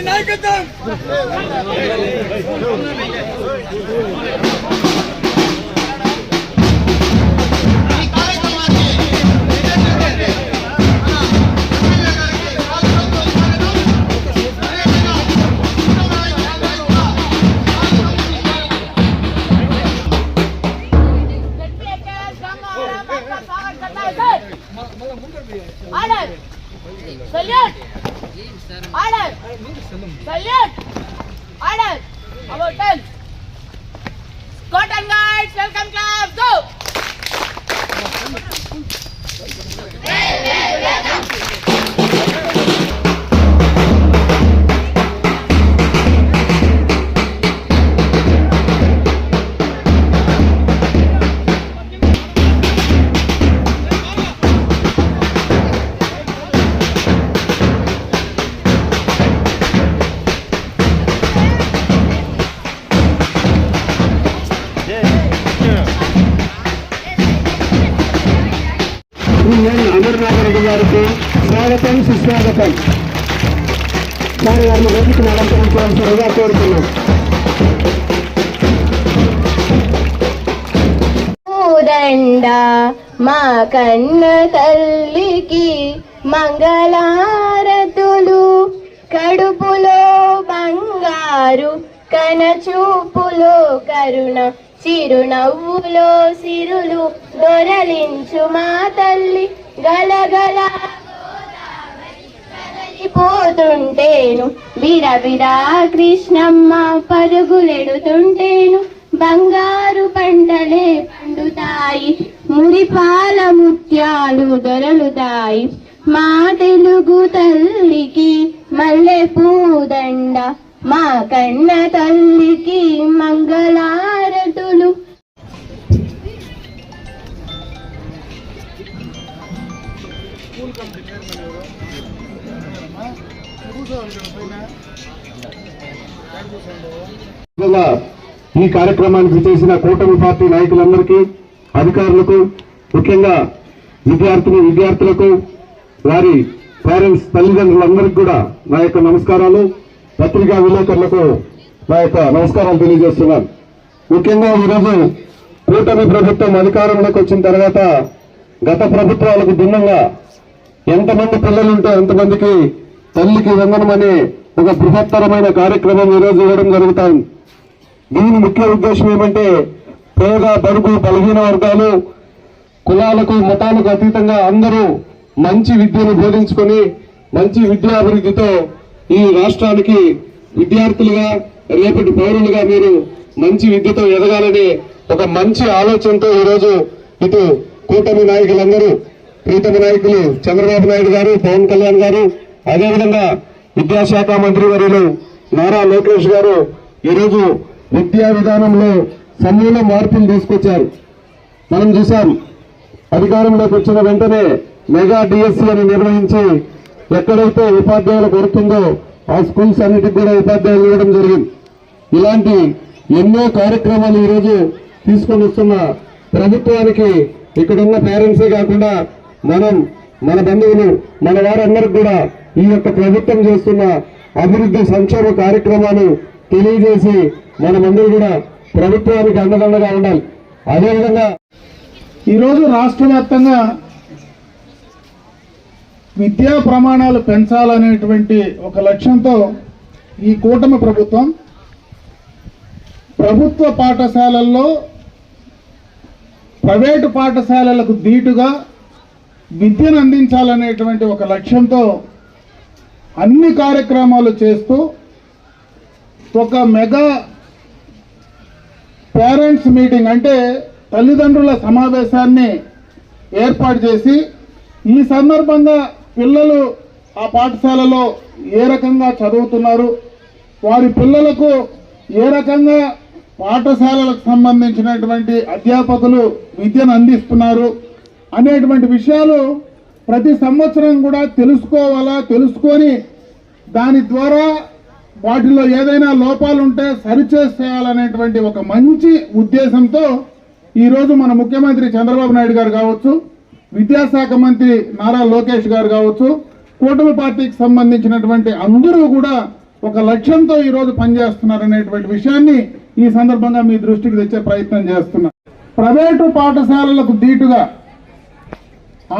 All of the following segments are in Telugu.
నాయకత్వం Order! Salute! Order! Salute! Order! About 10. Scott and guides, welcome class, go! Amarnath Reddy గారికి స్వాగతం సుస్వాగతం. వారి వారిని వేదికను అలంకరించవలసిందిగా కోరుతున్నాం. మా కన్న తల్లికి మంగళారతులు, కడుపులో బంగారు కనచూపులో కరుణ, చిరునవ్వులో సిరులు దొరలించు మా తల్లి. గలగల పోతుంటేను బిరబిరా కృష్ణమ్మ పరుగులెడుతుంటేను, బంగారు పంటలే పండుతాయి, మురిపాల ముత్యాలు దొరలుతాయి. మా తెలుగు తల్లికి మల్లె పూదండ, మా కన్న తల్లికి మంగళారతులు. ఈ కార్యక్రమానికి చేసిన కూటమి పార్టీ నాయకులందరికీ, అధికారులకు, ముఖ్యంగా విద్యార్థులకు, వారి పేరెంట్స్, తల్లిదండ్రులందరికీ కూడా నా యొక్క నమస్కారాలు. పత్రికా విలేకరులకు నా యొక్క నమస్కారాలు తెలియజేస్తున్నాను. ముఖ్యంగా ఈరోజు కూటమి ప్రభుత్వం అధికారంలోకి వచ్చిన తర్వాత గత ప్రభుత్వాలకు భిన్నంగా ఎంతమంది పిల్లలుంటే ఎంతమందికి తల్లికి వందనం అనే ఒక బృహత్తరమైన కార్యక్రమం ఈరోజు ఇవ్వడం జరుగుతుంది. దీని ముఖ్య ఉద్దేశం ఏమంటే, పేద, బడుగు, బలహీన వర్గాలు, కులాలకు, మతాలకు అతీతంగా అందరూ మంచి విద్యను బోధించుకొని మంచి విద్యాభివృద్ధితో ఈ రాష్ట్రానికి విద్యార్థులుగా, రేపటి పౌరులుగా మీరు మంచి విద్యతో ఎదగాలని ఒక మంచి ఆలోచనతో ఈరోజు ఇటు కూటమి నాయకులందరూ, ప్రీతమ నాయకులు చంద్రబాబు నాయుడు గారు, పవన్ కళ్యాణ్ గారు, అదేవిధంగా విద్యాశాఖ మంత్రి వర్యులు నారా లోకేష్ గారు ఈరోజు విద్యా విధానంలో సమూల మార్పులు తీసుకొచ్చారు. మనం చూసాం, అధికారంలోకి వచ్చిన వెంటనే మెగా డిఎస్సి అని నిర్వహించి ఎక్కడైతే ఉపాధ్యాయుల కొరతుందో ఆ స్కూల్స్ అన్నిటికి కూడా ఉపాధ్యాయులు ఇవ్వడం జరిగింది. ఇలాంటి ఎన్నో కార్యక్రమాలు ఈరోజు తీసుకొని వస్తున్న ప్రభుత్వానికి ఇక్కడున్న పేరెంట్సే కాకుండా మన బంధువులు, మన వారందరికీ కూడా ఈ యొక్క ప్రభుత్వం చేస్తున్న అభివృద్ధి సంక్షేమ కార్యక్రమాలు తెలియజేసి మనమందరూ కూడా ప్రభుత్వానికి అండదండగా ఉండాలి. అదేవిధంగా ఈరోజు రాష్ట్ర వ్యాప్తంగా విద్యా ప్రమాణాలు పెంచాలనేటువంటి ఒక లక్ష్యంతో ఈ కూటమి ప్రభుత్వం ప్రభుత్వ పాఠశాలల్లో ప్రైవేటు పాఠశాలలకు ధీటుగా విద్యను అందించాలనేటువంటి ఒక లక్ష్యంతో అన్ని కార్యక్రమాలు చేస్తూ ఒక మెగా పేరెంట్స్ మీటింగ్, అంటే తల్లిదండ్రుల సమావేశాన్ని ఏర్పాటు చేసి ఈ సందర్భంగా పిల్లలు ఆ పాఠశాలలో ఏ రకంగా చదువుతున్నారు, వారి పిల్లలకు ఏ రకంగా పాఠశాలలకు సంబంధించినటువంటి అధ్యాపకులు విద్యను అందిస్తున్నారు అనేటువంటి విషయాలు ప్రతి సంవత్సరం కూడా తెలుసుకొని దాని ద్వారా వాటిలో ఏదైనా లోపాలు ఉంటే సరిచేసేయాలనేటువంటి ఒక మంచి ఉద్దేశంతో ఈరోజు మన ముఖ్యమంత్రి చంద్రబాబు నాయుడు గారు కావచ్చు, విద్యాశాఖ మంత్రి నారా లోకేష్ గారు కావచ్చు, కూటమి పార్టీకి సంబంధించినటువంటి అందరూ కూడా ఒక లక్ష్యంతో ఈరోజు పనిచేస్తున్నారనేటువంటి విషయాన్ని ఈ సందర్భంగా మీ దృష్టికి తెచ్చే ప్రయత్నం చేస్తున్నా. ప్రైవేటు పాఠశాలలకు దీటుగా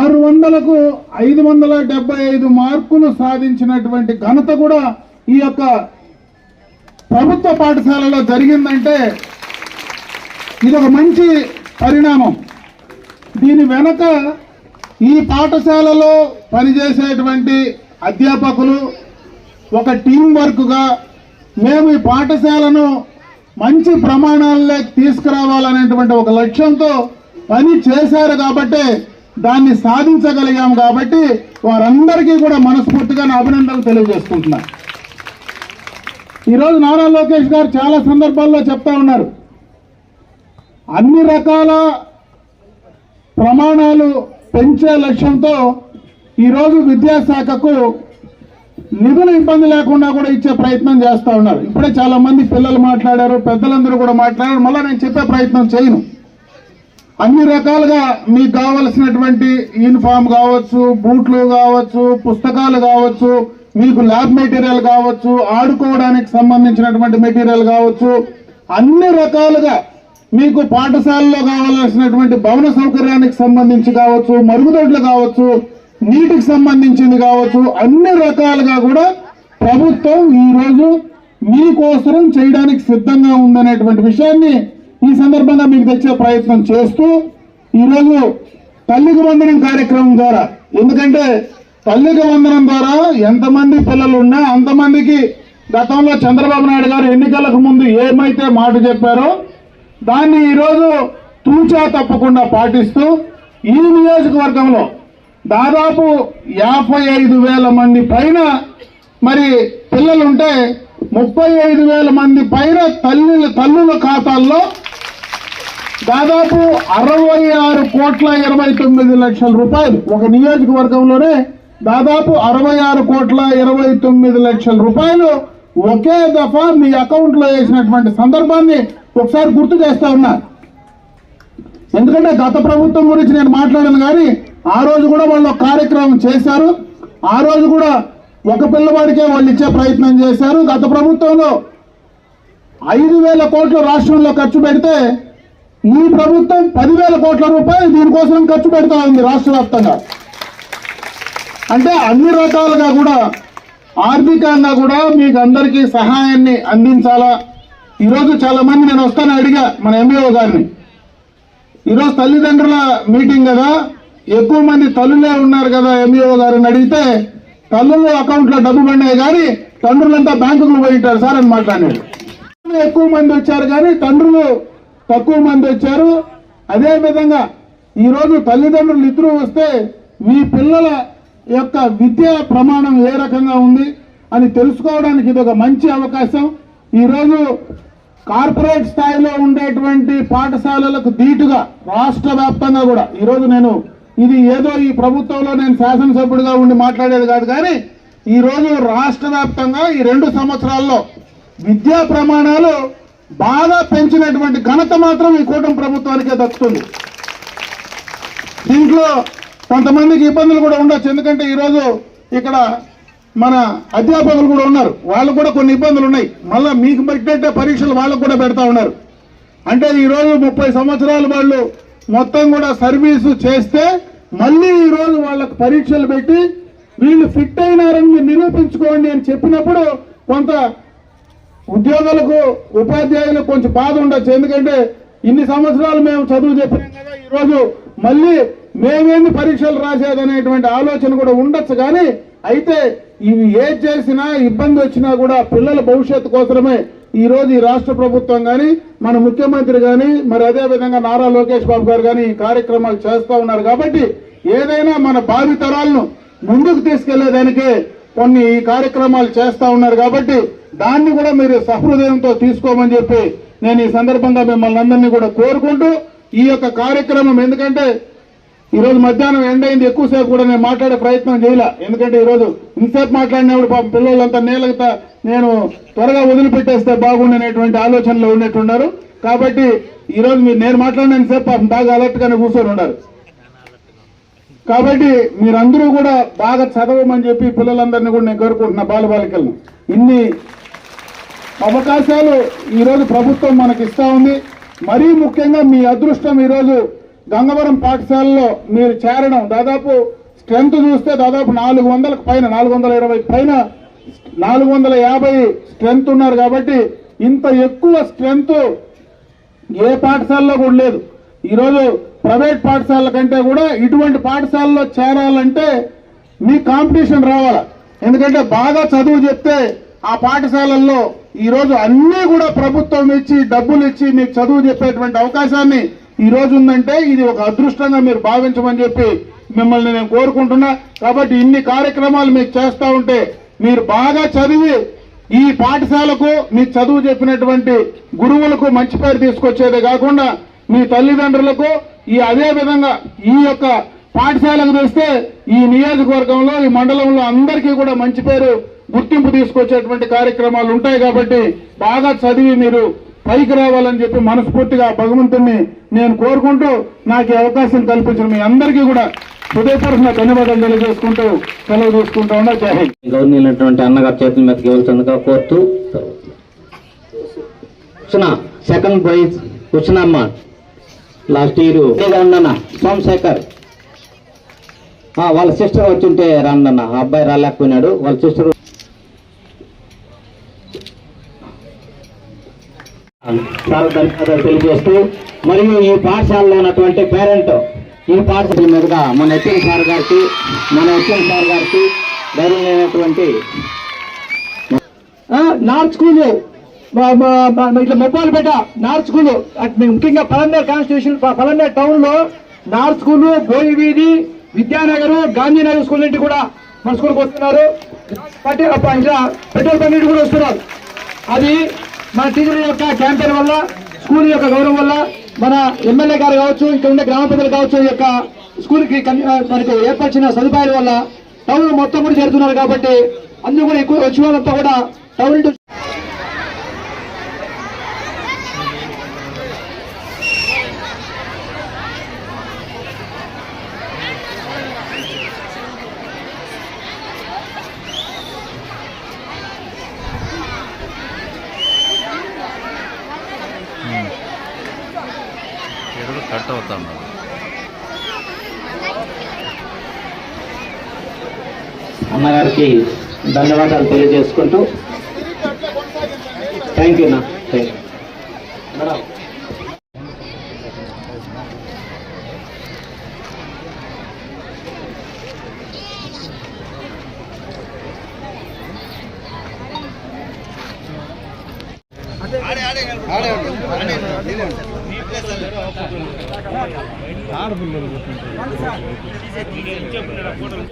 600కు 575 మార్కులు సాధించినటువంటి ఘనత కూడా ఈ యొక్క ప్రభుత్వ పాఠశాలలో జరిగిందంటే ఇది ఒక మంచి పరిణామం. దీని వెనక ఈ పాఠశాలలో పనిచేసేటువంటి అధ్యాపకులు ఒక టీం వర్క్గా మేము ఈ పాఠశాలను మంచి ప్రమాణాల్లోకి తీసుకురావాలనేటువంటి ఒక లక్ష్యంతో పని చేశారు కాబట్టి దాన్ని సాధించగలిగాం. కాబట్టి వారందరికీ కూడా మనస్ఫూర్తిగా నా అభినందనలు తెలియజేసుకుంటున్నాను. ఈరోజు నారా లోకేష్ గారు చాలా సందర్భాల్లో చెప్తా ఉన్నారు, అన్ని రకాల ప్రమాణాలు పెంచే లక్ష్యంతో ఈరోజు విద్యాశాఖకు నిధుల ఇబ్బంది లేకుండా కూడా ఇచ్చే ప్రయత్నం చేస్తూ ఉన్నారు. ఇప్పుడే చాలా మంది పిల్లలు మాట్లాడారు, పెద్దలందరూ కూడా మాట్లాడారు. మళ్ళీ నేను చెప్పే ప్రయత్నం చేయను. అన్ని రకాలుగా మీకు కావలసినటువంటి యూనిఫామ్ కావచ్చు, బూట్లు కావచ్చు, పుస్తకాలు కావచ్చు, మీకు ల్యాబ్ మెటీరియల్ కావచ్చు, ఆడుకోవడానికి సంబంధించినటువంటి మెటీరియల్ కావచ్చు, అన్ని రకాలుగా మీకు పాఠశాలలో కావాల్సినటువంటి భవన సౌకర్యానికి సంబంధించి కావచ్చు, మరుగుదొడ్లు కావచ్చు, నీటికి సంబంధించింది కావచ్చు, అన్ని రకాలుగా కూడా ప్రభుత్వం ఈరోజు మీకోసం చేయడానికి సిద్ధంగా ఉందనేటువంటి విషయాన్ని ఈ సందర్భంగా మీకు తెచ్చే ప్రయత్నం చేస్తూ ఈరోజు తల్లికి వందనం కార్యక్రమం ద్వారా, ఎందుకంటే తల్లికి వందనం ద్వారా ఎంతమంది పిల్లలు ఉన్నా అంతమందికి గతంలో చంద్రబాబు నాయుడు గారు ఎన్నికలకు ముందు ఏమైతే మాట చెప్పారో దాన్ని ఈరోజు తూచా తప్పకుండా పాటిస్తూ ఈ నియోజకవర్గంలో దాదాపు 55,000 మంది పైన మరి పిల్లలుంటే 35,000 మంది పైన తల్లుల ఖాతాల్లో దాదాపు 66,29,00,000 రూపాయలు, ఒక నియోజకవర్గంలోనే దాదాపు 66,29,00,000 రూపాయలు ఒకే దఫా మీ అకౌంట్లో వేసినటువంటి సందర్భాన్ని ఒకసారి గుర్తు చేస్తా ఉన్నా. ఎందుకంటే గత ప్రభుత్వం గురించి నేను మాట్లాడాను, కానీ ఆ రోజు కూడా వాళ్ళు ఒక కార్యక్రమం చేశారు. ఆ రోజు కూడా ఒక పిల్లవాడికే వాళ్ళు ఇచ్చే ప్రయత్నం చేశారు. గత ప్రభుత్వంలో 5,000 కోట్లు రాష్ట్రంలో ఖర్చు పెడితే ఈ ప్రభుత్వం 10,000 కోట్ల రూపాయలు దీనికోసం ఖర్చు పెడతా ఉంది రాష్ట్ర వ్యాప్తంగా. అంటే అన్ని రకాలుగా కూడా ఆర్థికంగా కూడా మీకు అందరికీ సహాయాన్ని అందించాలా. ఈరోజు చాలా మంది నేను వస్తాను అడిగా మన ఎంఈఓ గారిని, ఈరోజు తల్లిదండ్రుల మీటింగ్ కదా, ఎక్కువ మంది తల్లులే ఉన్నారు కదా ఎంఈఓ గారిని అడిగితే తల్లుల అకౌంట్లో డబ్బు పడినాయి కానీ తండ్రులంతా బ్యాంకుకు పోయింటారు సార్ అని మాట్లాడారు. ఎక్కువ మంది వచ్చారు కానీ తండ్రులు తక్కువ మంది వచ్చారు. అదేవిధంగా ఈరోజు తల్లిదండ్రులు ఇద్దరు వస్తే మీ పిల్లల యొక్క విద్యా ప్రమాణం ఏ రకంగా ఉంది అని తెలుసుకోవడానికి ఇది ఒక మంచి అవకాశం. ఈరోజు కార్పొరేట్ స్థాయిలో ఉండేటువంటి పాఠశాలలకు దీటుగా రాష్ట్ర వ్యాప్తంగా కూడా ఈరోజు నేను ఇది ఏదో ఈ ప్రభుత్వంలో నేను శాసనసభ్యుడిగా ఉండి మాట్లాడేది కాదు, కానీ ఈరోజు రాష్ట్ర వ్యాప్తంగా ఈ 2 సంవత్సరాల్లో విద్యా ప్రమాణాలు బాగా పెంచినటువంటి ఘనత మాత్రం ఈ కూటమి ప్రభుత్వానికే దక్కుతుంది. దీంట్లో కొంతమందికి ఇబ్బందులు కూడా ఉండొచ్చు, ఎందుకంటే ఈరోజు ఇక్కడ మన అధ్యాపకులు కూడా ఉన్నారు, వాళ్ళు కూడా కొన్ని ఇబ్బందులు ఉన్నాయి. మళ్ళీ మీకు పెట్టే పరీక్షలు వాళ్ళకు కూడా పెడతా ఉన్నారు. అంటే ఈరోజు 30 సంవత్సరాలు వాళ్ళు మొత్తం కూడా సర్వీసు చేస్తే మళ్ళీ ఈరోజు వాళ్ళకు పరీక్షలు పెట్టి వీళ్ళు ఫిట్ అయినారని మీరు నిరూపించుకోండి అని చెప్పినప్పుడు కొంత ఉద్యోగులకు ఉపాధ్యాయులకు కొంచెం బాధ ఉండొచ్చు. ఎందుకంటే ఇన్ని సంవత్సరాలు మేము చదువు చెప్పినాం కదా, ఈరోజు మళ్ళీ మేమేమి పరీక్షలు రాసేదనేటువంటి ఆలోచన కూడా ఉండొచ్చు. కానీ అయితే ఇవి ఏది చేసినా ఇబ్బంది వచ్చినా కూడా పిల్లల భవిష్యత్తు కోసమే ఈరోజు ఈ రాష్ట్ర ప్రభుత్వం కానీ మన ముఖ్యమంత్రి కానీ మరి అదేవిధంగా నారా లోకేష్ బాబు గారు కానీ ఈ కార్యక్రమాలు చేస్తూ ఉన్నారు. కాబట్టి ఏదైనా మన భావి తరాలను ముందుకు తీసుకెళ్లేదానికే కొన్ని ఈ కార్యక్రమాలు చేస్తూ ఉన్నారు. కాబట్టి దాన్ని కూడా మీరు సహృదయంతో తీసుకోమని చెప్పి నేను ఈ సందర్భంగా మిమ్మల్ని అందరినీ కూడా కోరుకుంటూ ఈ యొక్క కార్యక్రమం, ఎందుకంటే ఈరోజు మధ్యాహ్నం ఎండైంది, ఎక్కువసేపు కూడా నేను మాట్లాడే ప్రయత్నం చేయలే. ఎందుకంటే ఈరోజు ఇంతసేపు మాట్లాడినప్పుడు పాపం పిల్లలంతా నేను త్వరగా వదిలిపెట్టేస్తే బాగుండనేటువంటి ఆలోచనలో ఉన్నట్టున్నారు. కాబట్టి ఈరోజు నేను మాట్లాడినంత సేపు పాపం బాగా అలర్ట్ గానే కూర్చొని ఉన్నారు. కాబట్టి మీరందరూ కూడా బాగా చదవమని చెప్పి పిల్లలందరినీ కూడా నేను కోరుకుంటున్నా, బాలబాలికలను. ఇన్ని అవకాశాలు ఈరోజు ప్రభుత్వం మనకి ఇస్తా ఉంది. మరీ ముఖ్యంగా మీ అదృష్టం ఈరోజు గంగవరం పాఠశాలలో మీరు చేరడం. దాదాపు స్ట్రెంత్ చూస్తే దాదాపు 400కు పైన, 420 పైన, 450 స్ట్రెంత్ ఉన్నారు. కాబట్టి ఇంత ఎక్కువ స్ట్రెంత్ ఏ పాఠశాలలో కూడా లేదు. ఈరోజు ప్రైవేట్ పాఠశాలల కంటే కూడా ఇటువంటి పాఠశాలలో చేరాలంటే మీ కాంపిటీషన్ రావాలా. ఎందుకంటే బాగా చదువు చెప్తే ఆ పాఠశాలల్లో ఈరోజు అన్నీ కూడా ప్రభుత్వం ఇచ్చి డబ్బులు ఇచ్చి మీకు చదువు చెప్పేటువంటి అవకాశాన్ని ఈ రోజు ఉందంటే ఇది ఒక అదృష్టంగా మీరు భావించమని చెప్పి మిమ్మల్ని నేను కోరుకుంటున్నా. కాబట్టి ఇన్ని కార్యక్రమాలు మీకు చేస్తా ఉంటే మీరు బాగా చదివి ఈ పాఠశాలకు మీ చదువు చెప్పినటువంటి గురువులకు మంచి పేరు తీసుకొచ్చేదే కాకుండా మీ తల్లిదండ్రులకు అదే విధంగా ఈ యొక్క పాఠశాలకు తెస్తే ఈ నియోజకవర్గంలో, ఈ మండలంలో అందరికీ కూడా మంచి పేరు, గుర్తింపు తీసుకొచ్చేటువంటి కార్యక్రమాలు ఉంటాయి. కాబట్టి బాగా చదివి మీరు పైకి రావాలని చెప్పి మనస్ఫూర్తిగా భగవంతుని నేను కోరుకుంటూ నాకు ఈ అవకాశం కల్పించిన మీ అందరికీ కూడా హృదయపూర్వకంగా ధన్యవాదాలు తెలియజేసుకుంటూ సెలవు తీసుకుంటా ఉన్నా. జై హింద్. గవర్నీలైనటువంటి అన్నగారి చేతుల మీదకి ఇవ్వాల్సిందిగా కోరుతూ సెకండ్ ప్రైజ్ కూర్చున్నమ్మ లాస్ట్ ఇయర్ ఉండన్న సోమశేఖర్ వాళ్ళ సిస్టర్ వచ్చింటే రాందన్న, ఆ అబ్బాయి రాలేకపోయినాడు. వాళ్ళ సిస్టర్ చాలా ధన్యవాదాలు తెలియజేస్తూ, మరియు ఈ పాఠశాలలో ఉన్నటువంటి పేరెంట్ ఈ పాఠశాల మీదుగా మన ఎత్తిన సార్ గారికి గౌరవమైనటువంటి నార్త్ స్కూలు ఇట్లా మొప్పాలపేట నార్త్ స్కూలు, ముఖ్యంగా పలంనేరు కాన్స్టిట్యూషన్, పలంనేరు టౌన్ లో నార్త్ స్కూలు, బోయి వీధి, విద్యానగర్, గాంధీనగర్ స్కూల్ నుండి కూడా మన స్కూల్కి వస్తున్నారు. ఇట్లా పెట్రోల్ బంక్ నుండి కూడా వస్తున్నారు. అది మన టీచర్ యొక్క క్యాంపెయిన్ వల్ల, స్కూల్ యొక్క గౌరవం వల్ల, మన ఎమ్మెల్యే గారు కావచ్చు, ఇక్కడ ఉండే గ్రామ ప్రజలు కావచ్చు, ఈ యొక్క స్కూల్ కి మనకు ఏర్పరిచిన సదుపాయాల వల్ల టౌన్ మొత్తం కూడా చేరుతున్నారు. కాబట్టి అందరూ కూడా ఎక్కువ వచ్చిన వాళ్ళంతా కూడా టౌన్ కట్ అవుతాను. అన్నగారికి ధన్యవాదాలు తెలియజేసుకుంటూ థ్యాంక్ యూ. ఆడపిల్లలు